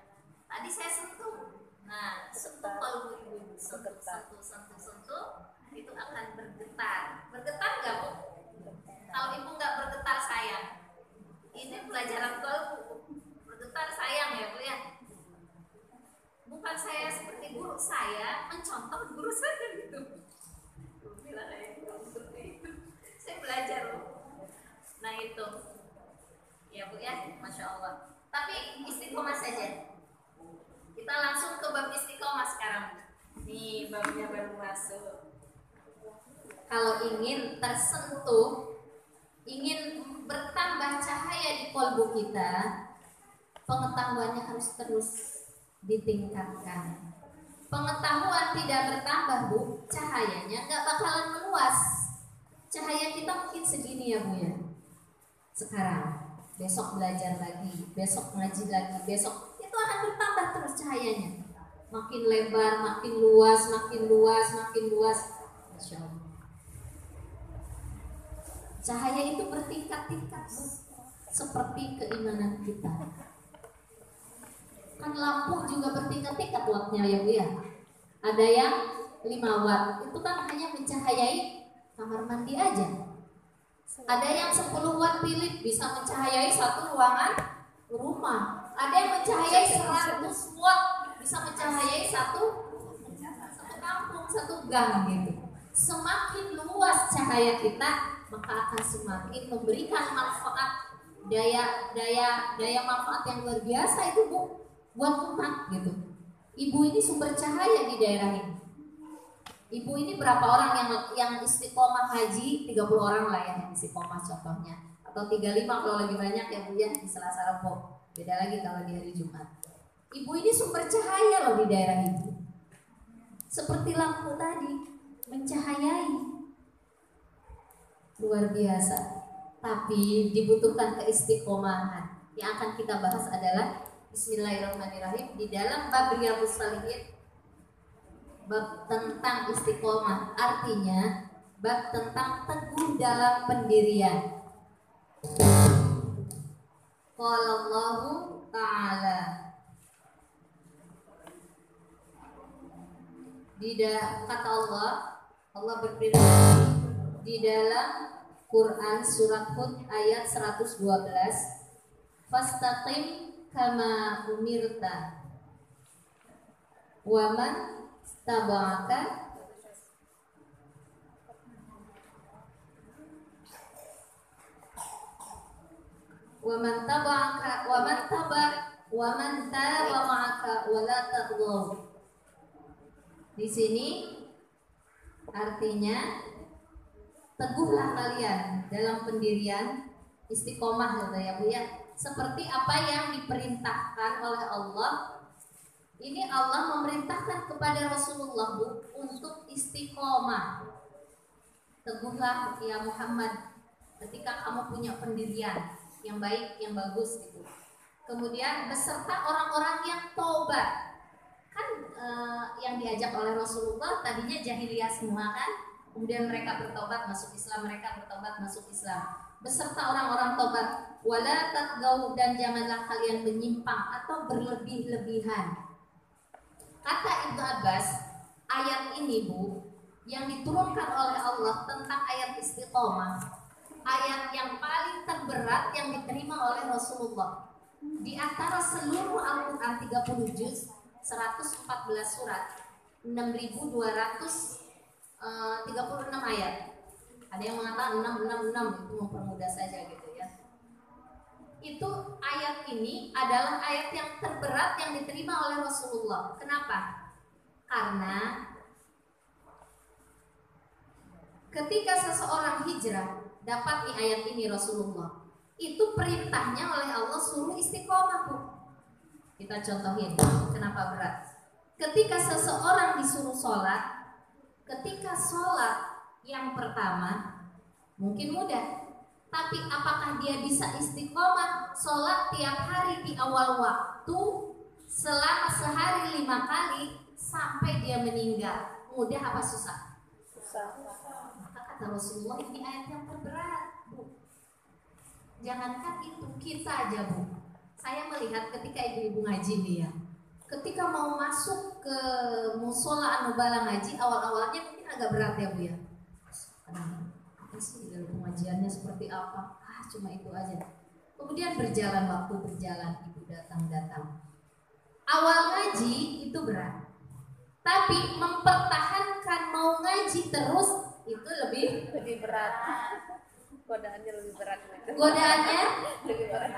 Tadi saya sentuh. Nah, sentuh kalau ibu sentuh itu akan bergetar. Bergetar nggak, Bu? Kalau ibu nggak bergetar sayang. Ini pelajaran kalbu. Bergetar sayang ya, Bu ya. Bukan saya seperti guru saya mencontoh guru saya gitu. Bilang seperti itu. Saya belajar, Bu. Nah itu, ya Bu ya, Masya Allah. Tapi istiqomah saja. Kita langsung ke bab istiqomah sekarang. Nih babnya baru masuk. Kalau ingin tersentuh, ingin bertambah cahaya di kalbu kita, pengetahuannya harus terus ditingkatkan. Pengetahuan tidak bertambah, Bu, cahayanya nggak bakalan meluas. Cahaya kita mungkin segini ya, Bu ya. Sekarang, besok belajar lagi, besok ngaji lagi, besok itu akan bertambah terus cahayanya. Makin lebar, makin luas, makin luas, makin luas. Masya Allah. Cahaya itu bertingkat-tingkat, Bu, seperti keimanan kita. Kan lampu juga bertingkat-tingkat wattnya ya, Bu ya. Ada yang 5 watt, itu kan hanya mencahayai kamar mandi aja. Ada yang 10 watt Philips bisa mencahayai satu ruangan rumah. Ada yang mencahayai 100 watt bisa mencahayai satu kampung, satu gang gitu. Semakin luas cahaya kita, maka akan semakin memberikan manfaat, daya manfaat yang luar biasa itu, Bu, buat umat gitu. Ibu ini sumber cahaya di daerah ini. Ibu ini berapa orang yang istiqomah haji? 30 orang lah yang istiqomah contohnya. Atau 35 kalau lagi banyak ya, Bu ya, di Selasa Rabu. Beda lagi kalau di hari Jumat. Ibu ini sumber cahaya loh di daerah itu. Seperti lampu tadi, mencahayai. Luar biasa. Tapi dibutuhkan keistiqomahan. Yang akan kita bahas adalah Bismillahirrahmanirrahim di dalam bab Riyadhus Shalihin, bab tentang istiqomah, artinya bab tentang teguh dalam pendirian. Qala Allahu Ta'ala, kata Allah berfirman di dalam Quran surat Hud ayat 112, fastaqim kama umirta wa man taba'aka Wa man taba'aka wa man taba ma'aka wa la taghaw. Di sini artinya teguhlah kalian dalam pendirian, istiqomah gitu ya Bu ya. Seperti apa yang diperintahkan oleh Allah. Ini Allah memerintahkan kepada Rasulullah Bu untuk istiqomah. Teguhlah ya Muhammad ketika kamu punya pendirian yang baik, yang bagus gitu. Kemudian beserta orang-orang yang taubat. Kan yang diajak oleh Rasulullah tadinya jahiliyah semua kan. Kemudian mereka bertobat masuk Islam, mereka bertobat masuk Islam. Beserta orang-orang tobat. Wala tatgau, dan janganlah kalian menyimpang atau berlebih-lebihan. Kata Ibnu Abbas, ayat ini Bu, yang diturunkan oleh Allah tentang ayat istiqomah, ayat yang paling terberat yang diterima oleh Rasulullah. Di antara seluruh Al-Quran 30 juz, 114 surat, 6.236 ayat. Ada yang mengatakan 666, itu mempermudah saja gitu ya. Itu ayat ini adalah ayat yang terberat yang diterima oleh Rasulullah. Kenapa? Karena ketika seseorang hijrah, dapat nih ayat ini Rasulullah, itu perintahnya oleh Allah suruh istiqomah Bu. Kita contohin kenapa berat. Ketika seseorang disuruh sholat, ketika sholat yang pertama mungkin mudah, tapi apakah dia bisa istiqomah sholat tiap hari di awal waktu selama sehari 5 kali sampai dia meninggal? Mudah apa susah? Susah. Maka kata Rasulullah, ini ayat yang terberat Bu. Jangankan itu, kita aja Bu. Saya melihat ketika ibu-ibu ngaji nih ya, ketika mau masuk ke musola Anubala ngaji, awal-awalnya mungkin agak berat ya Bu ya. Apa sih dalam pengajiannya seperti apa? Cuma itu aja. Kemudian berjalan waktu, berjalan, ibu datang. Awal ngaji itu berat, tapi mempertahankan mau ngaji terus itu lebih berat. Godaannya lebih berat. Godaannya lebih berat.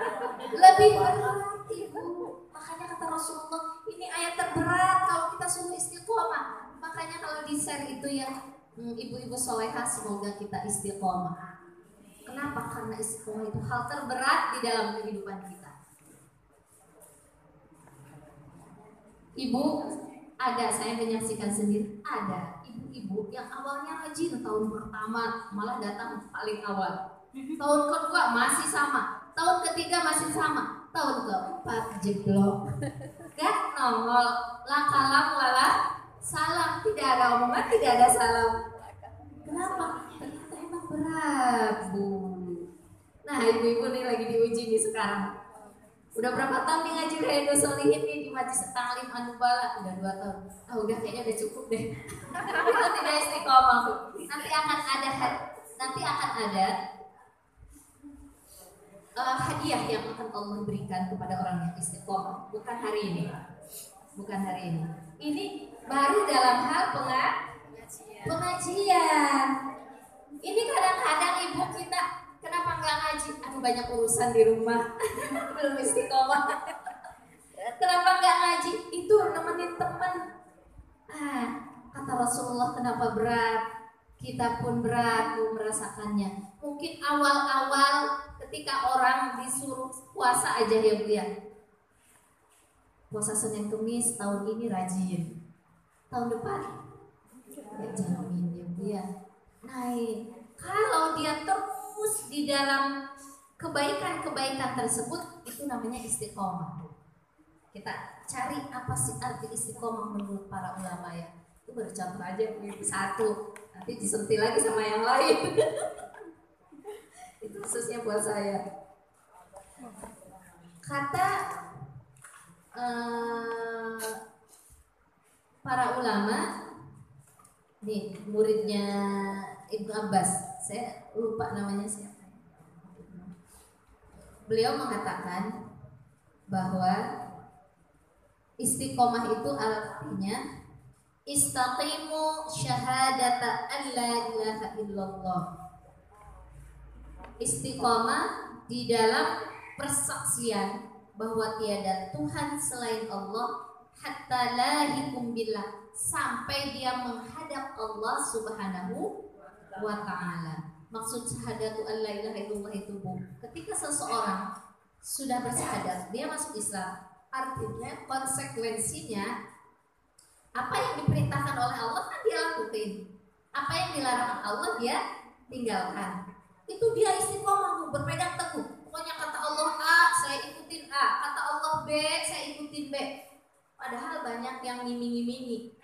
Lebih berat Ibu. Makanya kata Rasulullah, ini ayat terberat kalau kita suruh istiqomah. Makanya kalau di share itu yang ibu-ibu solehah, semoga kita istiqomah. Kenapa? Karena istiqomah itu hal terberat di dalam kehidupan kita. Ibu, ada, saya menyaksikan sendiri, ada ibu-ibu yang awalnya rajin tahun pertama malah datang paling awal, tahun kedua masih sama, tahun ketiga masih sama, tahun keempat jeblok, gak nongol, lakalam wala salam, tidak ada omongan, tidak ada salam. Kenapa? Ternyata emang berat Bu. Nah ibu-ibu nih lagi diuji nih sekarang. Udah berapa tahun nih ngaji Riyadhus Shalihin nih di Majelis Ta'lim Anubala? Udah 2 tahun. Udah kayaknya udah cukup deh. Itu tidak istiqomah Bu. Nanti akan ada hadiah yang akan Allah berikan kepada orang yang istiqomah. Bukan hari ini. Ini baru dalam hal pengajian. Ini kadang-kadang ibu kita kenapa nggak ngaji? Aduh banyak urusan di rumah, belum istiqomah. Kenapa nggak ngaji? Itu nemenin teman. Kata Rasulullah, kenapa berat? Kita pun berat merasakannya. Mungkin awal-awal ketika orang disuruh puasa aja ya Bu ya. Puasa Senin Kemis tahun ini rajin. Tahun depan ya jamin ya Bu ya. Naik. Kalau dia terus di dalam kebaikan-kebaikan tersebut, itu namanya istiqomah. Kita cari apa sih arti istiqomah menurut para ulama ya. Itu baru contoh aja satu, nanti disentil lagi sama yang lain. Itu khususnya buat saya. Kata para ulama, nih muridnya Ibnu Abbas, saya lupa namanya siapa. Beliau mengatakan bahwa istiqomah itu artinya istaqimu syahadata an la ilaha illallah. Istiqomah di dalam persaksian bahwa tiada Tuhan selain Allah hatta lahikum billah, sampai dia menghadap Allah Subhanahu wa ta'ala. Maksud syahadatu an la ilaha illallah itu, Bu, ketika seseorang sudah bersyahadat, dia masuk Islam, artinya konsekuensinya apa yang diperintahkan oleh Allah kan dia lakuin, apa yang dilarang Allah dia tinggalkan. Itu dia istiqomah, berpegang teguh. Pokoknya kata Allah A, saya ikutin A, kata Allah B, saya ikutin B. Padahal banyak yang ngiming-ngimingi,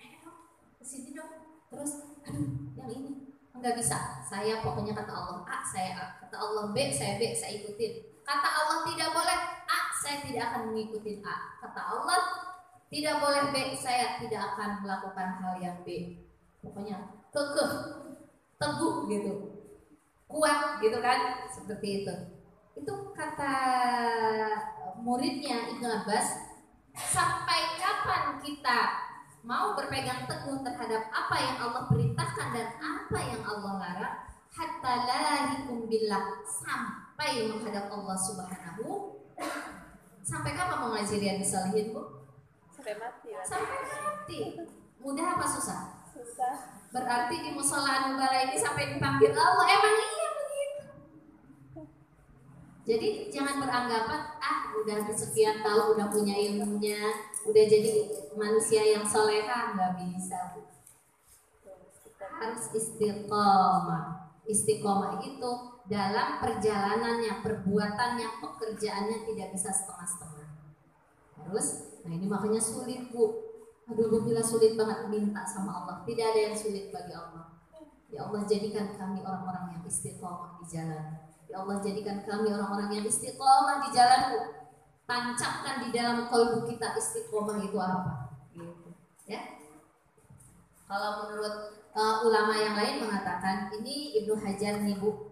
kesini dong, terus aduh yang ini enggak bisa, saya pokoknya kata Allah A, saya A, kata Allah B, saya B, saya ikutin. Kata Allah tidak boleh A, saya tidak akan mengikuti A. Kata Allah tidak boleh B, saya tidak akan melakukan hal yang B. Pokoknya kekeh, teguh gitu, kuat gitu kan, seperti itu. Itu kata muridnya Ibnu Abbas, sampai kapan kita mau berpegang teguh terhadap apa yang Allah perintahkan dan apa yang Allah larang, hatta lahikum billah, sampai menghadap Allah Subhanahu. Sampai kapan mau ngaji Riyadhus Shalihin, Bu? Sampai mati. Sampai mati. Mudah apa susah? Susah. Berarti di musola Nubala ini sampai dipanggil Allah, emang iya begitu. Jadi jangan beranggapan udah sekian tahun udah punya ilmunya, udah jadi manusia yang soleha, nggak bisa, Bu. Harus istiqomah. Istiqomah itu dalam perjalanannya, perbuatannya, pekerjaannya tidak bisa setengah-setengah. Harus, nah ini makanya sulit, Bu. Aduh, Bu, bila sulit banget minta sama Allah. Tidak ada yang sulit bagi Allah. Ya Allah, jadikan kami orang-orang yang istiqomah di jalan. Ya Allah, jadikan kami orang-orang yang istiqomah di jalan-Mu. Tancapkan di dalam kalbu kita istiqomah itu apa? Gitu. Ya. Kalau menurut ulama yang lain mengatakan, ini Ibnu Hajar nih, Bu.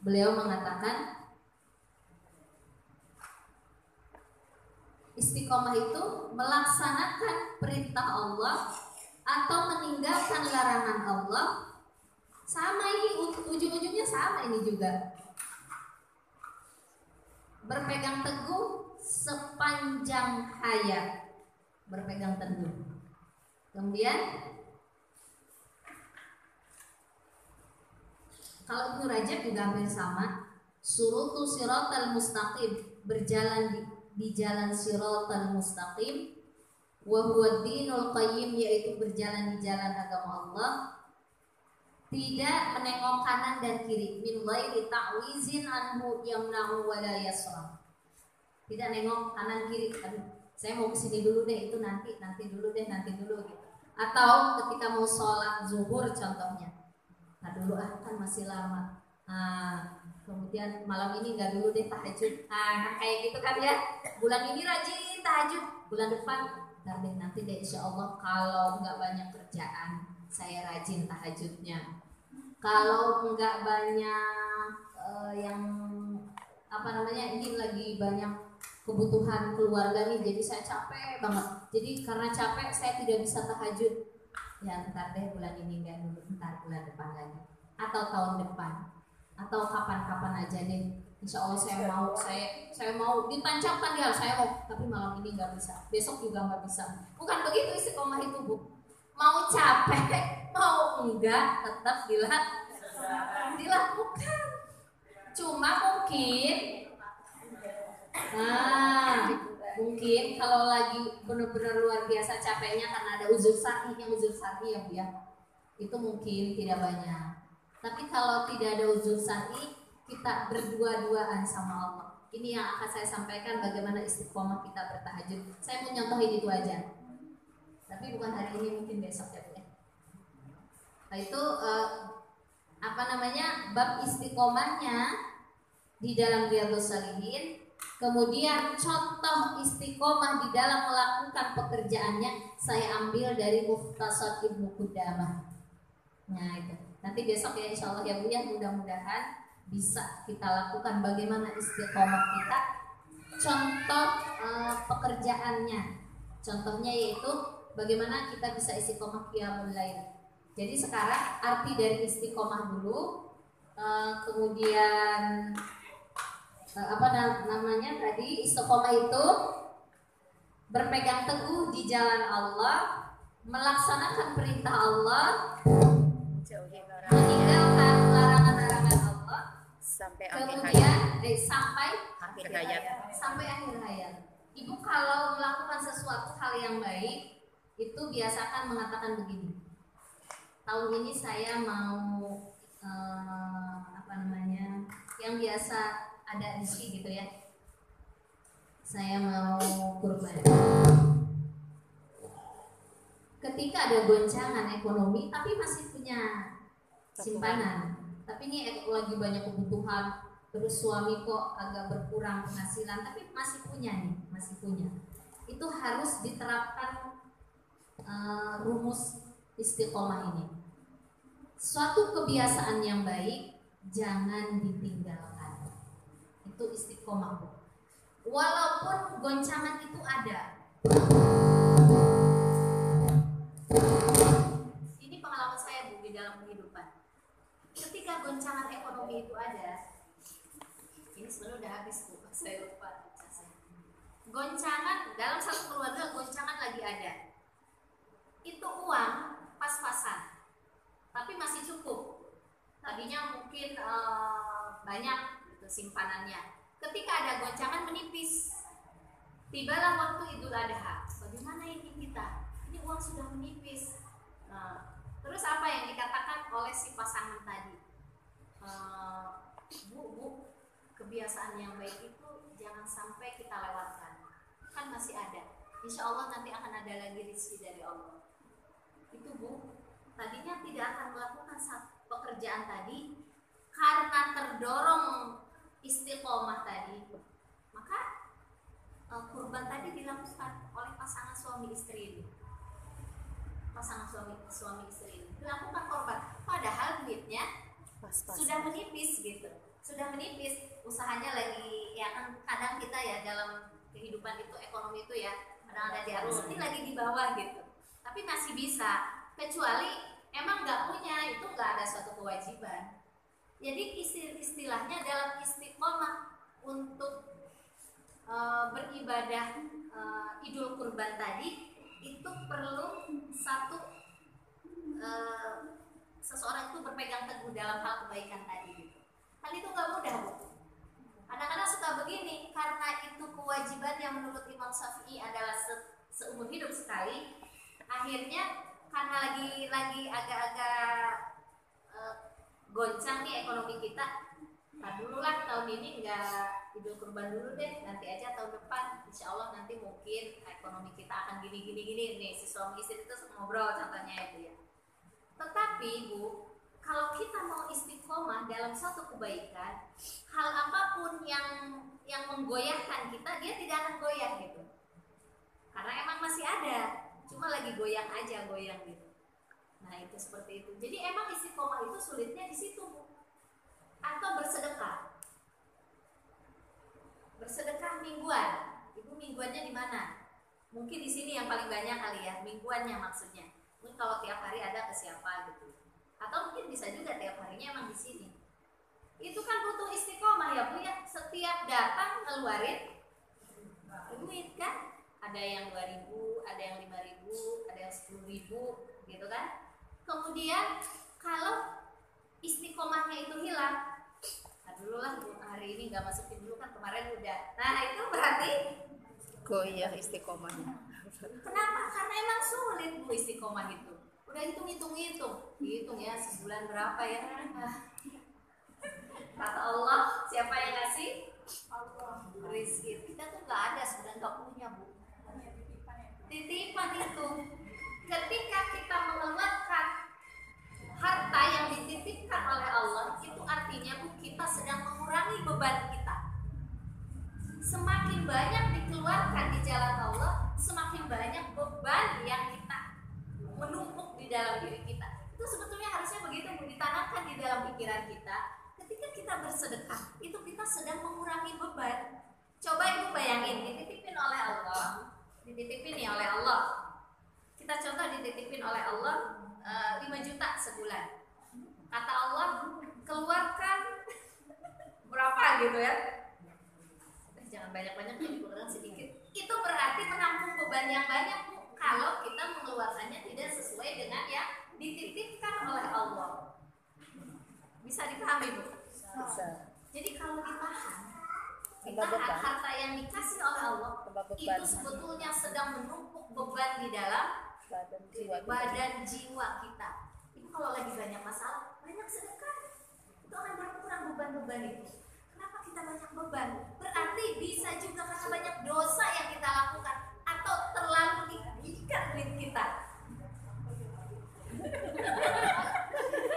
Beliau mengatakan istiqomah itu melaksanakan perintah Allah atau meninggalkan larangan Allah. Sama ini, ujung-ujungnya sama ini juga. Berpegang teguh sepanjang hayat. Berpegang teguh. Kemudian kalau Ibnu Rajab juga hampir sama. Surutu siratal mustaqim, berjalan di jalan siratal mustaqim, wa huwa dinul qayyim, yaitu berjalan di jalan agama Allah, tidak menengok kanan dan kiri, min ghairi ta'wizin anhu yamna'u wa la yasra. Tidak nengok kanan kiri, saya mau kesini dulu deh, itu nanti dulu deh, nanti dulu gitu. Atau ketika mau sholat zuhur contohnya, nah dulu kan masih lama. Kemudian malam ini nggak dulu deh tahajud. Kayak gitu kan ya. Bulan ini rajin tahajud, bulan depan nanti deh insya Allah kalau nggak banyak kerjaan saya rajin tahajudnya. Kalau nggak banyak yang ini lagi banyak kebutuhan keluarga nih, jadi saya capek banget. Jadi karena capek saya tidak bisa tahajud. Ya ntar deh bulan ini nggak dulu, ntar bulan depan lagi atau tahun depan. Atau kapan-kapan aja deh. Insya Allah saya mau ditancapkan ya, saya mau, tapi malam ini nggak bisa, besok juga nggak bisa. Bukan begitu istiqomah itu, Bu. Mau capek, mau enggak, tetap dilakukan. Cuma mungkin kalau lagi benar-benar luar biasa capeknya karena ada uzur syar'i ya, Bu ya. Itu mungkin tidak banyak. Tapi kalau tidak ada uzur syar'i, kita berdua-duaan sama Allah. Ini yang akan saya sampaikan, bagaimana istiqomah kita bertahajud. Saya mau nyontohin itu aja. Tapi bukan hari ini, mungkin besok ya, Bu ya. Nah itu bab istiqomahnya di dalam Riyadhus Shalihin. Kemudian contoh istiqomah di dalam melakukan pekerjaannya saya ambil dari Mukhtasar Ibnu Qudamah. Nah itu. Nanti besok ya insya Allah ya Bu ya, mudah-mudahan bisa kita lakukan bagaimana istiqomah kita. Contoh pekerjaannya, contohnya yaitu bagaimana kita bisa istiqomah qiyamul lail. Jadi sekarang arti dari istiqomah dulu, kemudian namanya tadi istiqomah itu berpegang teguh di jalan Allah, melaksanakan perintah Allah, meninggalkan larangan-larangan Allah sampai kemudian akhir hayat. Sampai akhir hayat. Ibu kalau melakukan sesuatu hal yang baik itu biasakan mengatakan begini, tahun ini saya mau yang biasa ada rezeki gitu ya, saya mau kurban. Ketika ada goncangan ekonomi tapi masih punya simpanan, tapi ini lagi banyak kebutuhan, terus suami kok agak berkurang penghasilan tapi masih punya, itu harus diterapkan rumus istiqomah ini. Suatu kebiasaan yang baik jangan ditinggalkan, itu istiqomah. Walaupun goncangan itu ada, ini pengalaman saya Bu di dalam kehidupan. Ketika goncangan ekonomi itu ada, ini sebenarnya udah habis Bu, saya lupa. Goncangan dalam satu keluarga, goncangan lagi ada. Itu uang pas-pasan, tapi masih cukup. Tadinya mungkin banyak gitu simpanannya. Ketika ada goncangan menipis, tibalah waktu Idul Adha. Bagaimana ini kita? Ini uang sudah menipis. Terus apa yang dikatakan oleh si pasangan tadi? Bu, kebiasaan yang baik itu jangan sampai kita lewatkan. Kan masih ada. Insya Allah nanti akan ada lagi rezeki dari Allah. Itu Bu, tadinya tidak akan melakukan pekerjaan tadi karena terdorong istiqomah tadi, maka kurban tadi dilakukan oleh pasangan suami istri ini. Pasangan suami istri ini dilakukan korban, padahal duitnya sudah menipis gitu, sudah menipis, usahanya lagi ya kan, kadang kita ya dalam kehidupan itu ekonomi itu ya kadang ada di atas, ini lagi di bawah gitu, tapi masih bisa, kecuali emang nggak punya, itu nggak ada suatu kewajiban. Jadi istilahnya dalam istiqomah untuk beribadah Idul Kurban tadi itu perlu seseorang itu berpegang teguh dalam hal kebaikan tadi gitu. Kan itu nggak mudah Bu. Kadang-kadang suka begini, karena itu kewajiban yang menurut Imam Syafi'i adalah seumur hidup sekali, akhirnya karena lagi agak-agak goncang nih ekonomi kita, dulu lah tahun ini nggak Idul Kurban dulu deh, nanti aja tahun depan, insya Allah nanti mungkin ekonomi kita akan gini nih, si suami istri itu ngobrol contohnya itu ya. Tetapi Bu, kalau kita mau istiqomah dalam satu kebaikan, hal apapun yang menggoyahkan kita, dia tidak akan goyah gitu, karena emang masih ada, cuma lagi goyang gitu. Nah itu seperti itu. Jadi emang istiqomah itu sulitnya di situ Bu. Atau bersedekah mingguan. Ibu mingguannya di mana? Mungkin di sini yang paling banyak kali ya, mingguannya maksudnya. Mungkin kalau tiap hari ada ke siapa gitu. Atau mungkin bisa juga tiap harinya emang di sini. Itu kan butuh istiqomah ya Bu ya. Setiap datang ngeluarin duit kan. Ada yang 2.000, ada yang 5.000, ada yang 10.000 gitu kan. Kemudian kalau istiqomahnya itu hilang, dulu lah Bu, hari ini nggak masukin dulu kan, kemarin udah. Nah itu berarti goyah istiqomahnya. Kenapa? Karena emang sulit Bu istiqomah itu. Udah hitung ya sebulan berapa ya. Kata Allah, siapa yang ngasih? Allah. Rizki kita tuh nggak ada, sebenarnya nggak punya Bu. Titipan itu. Ketika kita mengeluarkan harta yang dititipkan oleh Allah, itu artinya Bu, kita sedang mengurangi beban kita. Semakin banyak dikeluarkan di jalan Allah, semakin banyak beban yang kita menumpuk di dalam diri kita. Itu sebetulnya harusnya begitu Bu, ditanamkan di dalam pikiran kita. Ketika kita bersedekah, itu kita sedang mengurangi beban. Coba Ibu bayangin, dititipin oleh Allah, kita contoh dititipin oleh Allah 5 juta sebulan. Kata Allah, keluarkan berapa gitu ya? jangan banyak-banyak, yang kurang sedikit. Itu berarti menampung beban yang banyak, Bu, kalau kita mengeluarkannya tidak sesuai dengan yang dititipkan oleh Allah. Bisa dipahami, Bu? Bisa. Jadi kalau ditahan Tambah beban. harta yang dikasih oleh Allah, Tambah beban. itu sebetulnya sedang menumpuk beban di dalam Badan jiwa kita. badan jiwa kita. Itu kalau lagi banyak masalah, banyak sedekah, itu akan berkurang beban-beban itu. Kenapa kita banyak beban? Berarti bisa juga karena banyak dosa yang kita lakukan atau terlalu diikat duit kita.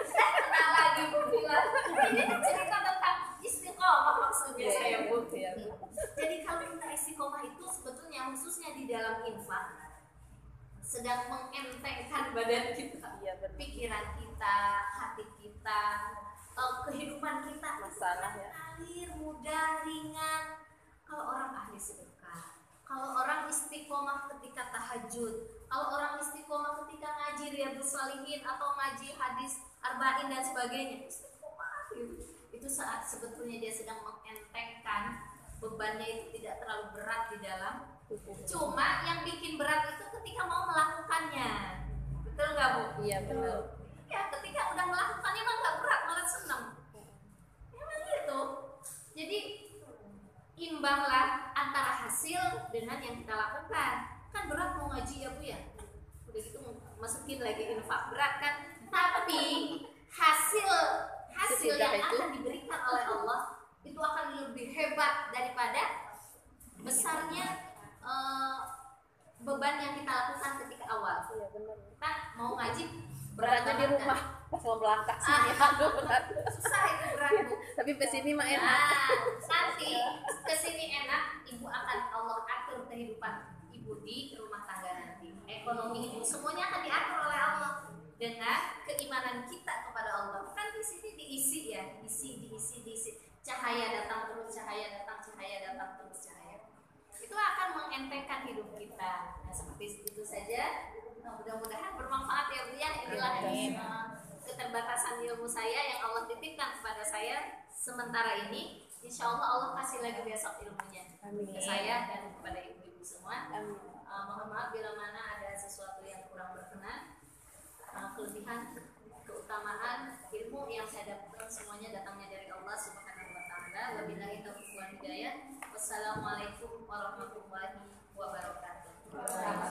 Saya kenal lagi, Bu bilang ini kan cerita tentang istiqomah maksudnya saya, Bu. Iya. Jadi kalau kita istiqomah itu sebetulnya khususnya di dalam infak sedang mengentengkan badan kita, Iya, benar. pikiran kita, hati kita, kehidupan kita Masalah, ya. alir, mudah, ringan. Kalau orang ahli sedekah, kalau orang istiqomah ketika tahajud, kalau orang istiqomah ketika ngaji Riyadhus Shalihin atau ngaji hadis arba'in dan sebagainya, istiqomah itu saat sebetulnya dia sedang mengentengkan bebannya, itu tidak terlalu berat di dalam tubuh. Cuma yang bikin berat itu ketika mau melakukannya. Betul nggak, Bu? Iya, benar. Ya, ketika udah melakukannya emang nggak berat, malah seneng. Emang gitu. Jadi imbanglah antara hasil dengan yang kita lakukan. Kan berat mau ngaji ya, Bu ya. Udah gitu masukin lagi infak, berat kan. Tapi hasil yang akan diberikan oleh Allah itu akan lebih hebat daripada besarnya beban yang kita lakukan ketika awal. Iya, benar. Kita mau ngaji Beratnya di banget, rumah kan? pas mau berangkat sini. Aduh, berat. Susah itu berat, Bu. Tapi kesini mah enak. Nah, nanti kesini enak, ibu akan Allah atur kehidupan ibu di rumah tangga nanti. Ekonomi ibu semuanya akan diatur oleh Allah dengan keimanan kita kepada Allah. Kan di sini diisi ya, diisi. Cahaya datang terus, cahaya datang terus, cahaya. Itu akan mengentengkan hidup kita. Nah, seperti itu saja. Nah, mudah-mudahan bermanfaat ya, Bu ya. Inilah keterbatasan ilmu saya yang Allah titipkan kepada saya sementara ini. Insya Allah Allah kasih lagi besok ilmunya. Amin. Ke saya dan kepada ibu-ibu semua. Amin. Mohon maaf bila mana ada sesuatu yang kurang berkenan. Kelebihan, keutamaan ilmu yang saya dapatkan semuanya datangnya dari Allah Subhanahu wa taala. Wabillahi taufiq wal hidayah. Wassalamualaikum warahmatullahi wabarakatuh.